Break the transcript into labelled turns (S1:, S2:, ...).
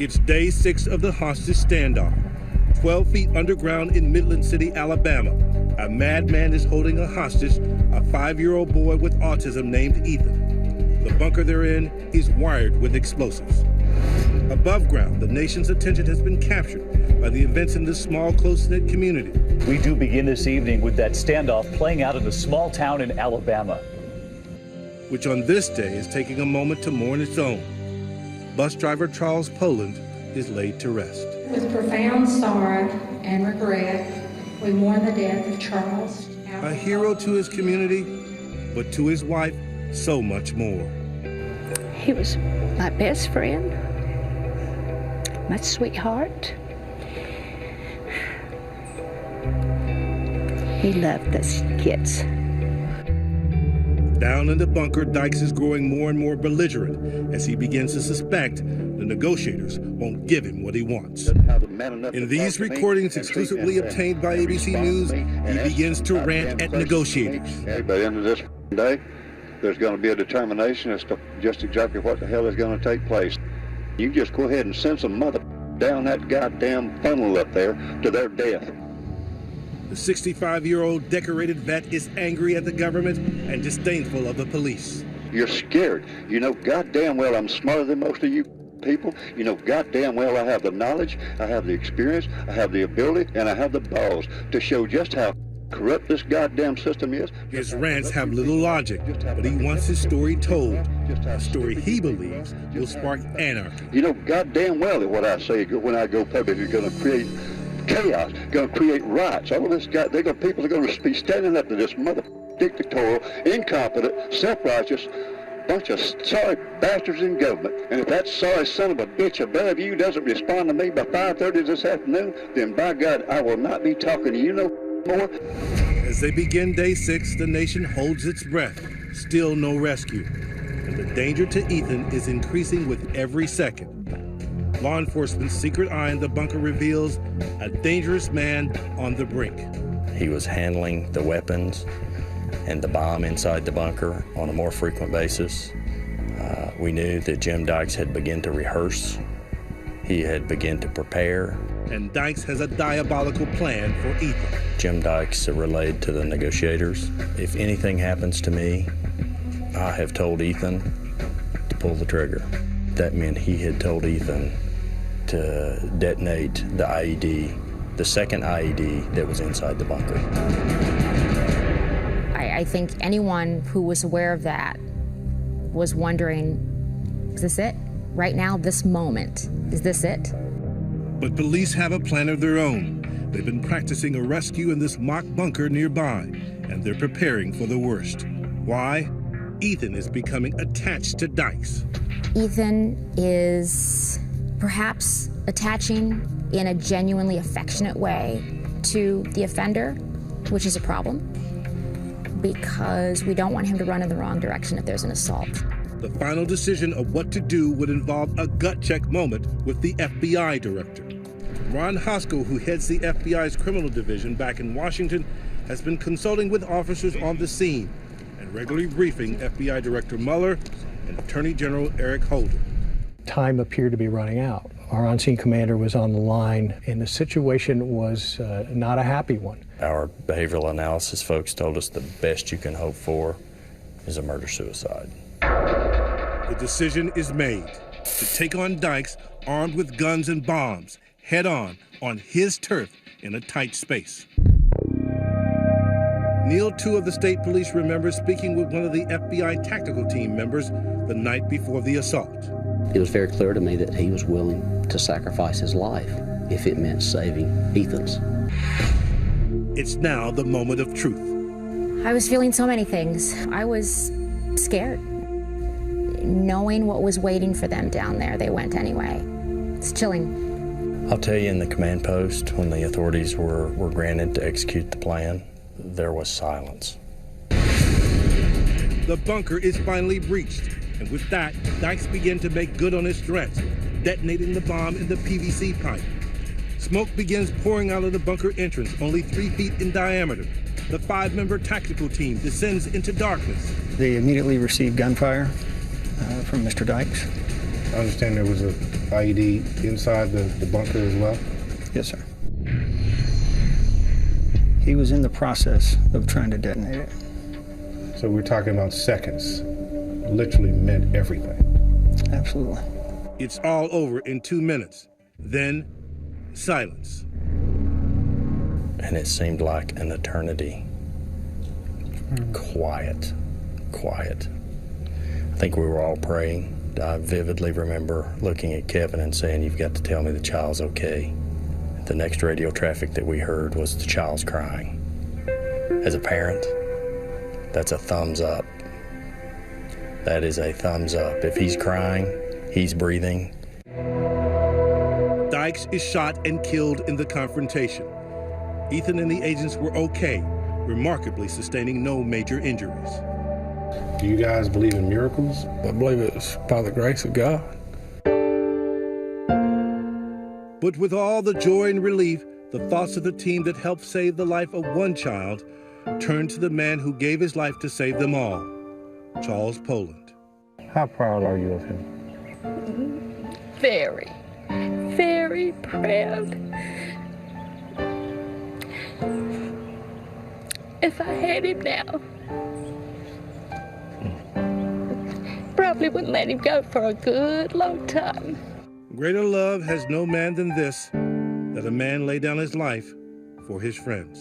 S1: It's day 6 of the hostage standoff. 12 feet underground in Midland City, Alabama, a madman is holding a hostage a 5-year-old boy with autism named Ethan. The bunker they're in is wired with explosives. Above ground, the nation's attention has been captured by the events in this small, close-knit community.
S2: We do begin this evening with that standoff playing out in a small town in Alabama,
S1: which on this day is taking a moment to mourn its own. Bus driver Charles Poland is laid to rest.
S3: With profound sorrow and regret, we mourn the death of Charles.
S1: A hero to his community, but to his wife, so much more.
S4: He was my best friend, my sweetheart. He loved us kids.
S1: Down in the bunker, Dykes is growing more and more belligerent as he begins to suspect the negotiators won't give him what he wants. In these recordings exclusively obtained by ABC News, he begins to rant at negotiators.
S5: By the end of this day, there's going to be a determination as to just exactly what the hell is going to take place. You just go ahead and send some mother down that goddamn funnel up there to their death.
S1: The 65-year-old decorated vet is angry at the government and disdainful of the police.
S5: You're scared. You know goddamn well I'm smarter than most of you people. You know goddamn well I have the knowledge, I have the experience, I have the ability, and I have the balls to show just how corrupt this goddamn system is.
S1: His rants have little logic, but he wants his story told. A story he believes will spark anarchy.
S5: You know goddamn well that what I say when I go public is going to create chaos, going to create riots. All of this people are going to be standing up to this mother dictatorial, incompetent, self-righteous bunch of sorry bastards in government. And if that sorry son of a bitch above you doesn't respond to me by 5:30 this afternoon, then by God, I will not be talking to you no more.
S1: As they begin day 6, the nation holds its breath. Still no rescue. And the danger to Ethan is increasing with every second. Law enforcement's secret eye in the bunker reveals a dangerous man on the brink.
S6: He was handling the weapons and the bomb inside the bunker on a more frequent basis. We knew that Jim Dykes had begun to rehearse. He had begun to prepare.
S1: And Dykes has a diabolical plan for Ethan.
S6: Jim Dykes relayed to the negotiators, if anything happens to me, I have told Ethan to pull the trigger. That meant he had told Ethan to detonate the IED, the second IED that was inside the bunker.
S7: I think anyone who was aware of that was wondering, is this it? Right now, this moment, is this it?
S1: But police have a plan of their own. They've been practicing a rescue in this mock bunker nearby, and they're preparing for the worst. Why? Ethan is becoming attached to Dykes.
S7: Ethan is perhaps attaching in a genuinely affectionate way to the offender, which is a problem, because we don't want him to run in the wrong direction if there's an assault.
S1: The final decision of what to do would involve a gut check moment with the FBI director. Ron Hoskell, who heads the FBI's criminal division back in Washington, has been consulting with officers on the scene and regularly briefing FBI Director Mueller and Attorney General Eric Holder.
S8: Time appeared to be running out. Our on-scene commander was on the line, and the situation was not a happy one.
S6: Our behavioral analysis folks told us the best you can hope for is a murder-suicide.
S1: The decision is made to take on Dykes armed with guns and bombs, head-on his turf in a tight space. Neil, two of the state police, remembers speaking with one of the FBI tactical team members the night before the assault.
S9: It was very clear to me that he was willing to sacrifice his life if it meant saving Ethan's.
S1: It's now the moment of truth.
S7: I was feeling so many things. I was scared. Knowing what was waiting for them down there, they went anyway. It's chilling.
S6: I'll tell you, in the command post, when the authorities were granted to execute the plan, there was silence.
S1: The bunker is finally breached, and with that, Dykes began to make good on his threats, detonating the bomb in the PVC pipe. Smoke begins pouring out of the bunker entrance, only 3 feet in diameter. The 5-member tactical team descends into darkness.
S10: They immediately received gunfire from Mr. Dykes. I understand there was a IED inside the bunker as well?
S11: Yes, sir. He was in the process of trying to detonate it.
S10: So we're talking about seconds. Literally meant everything.
S11: Absolutely.
S1: It's all over in 2 minutes. Then, silence.
S6: And it seemed like an eternity. Quiet. I think we were all praying. I vividly remember looking at Kevin and saying, "You've got to tell me the child's okay." The next radio traffic that we heard was the child's crying. As a parent, that's a thumbs up. That is a thumbs up. If he's crying, he's breathing.
S1: Dykes is shot and killed in the confrontation. Ethan and the agents were okay, remarkably sustaining no major injuries.
S10: Do you guys believe in miracles?
S12: I believe it's by the grace of God.
S1: But with all the joy and relief, the thoughts of the team that helped save the life of one child turned to the man who gave his life to save them all, Charles Poland.
S10: How proud are you of him?
S4: Very, very proud. If I had him now, probably wouldn't let him go for a good long time.
S1: Greater love has no man than this, that a man lay down his life for his friends.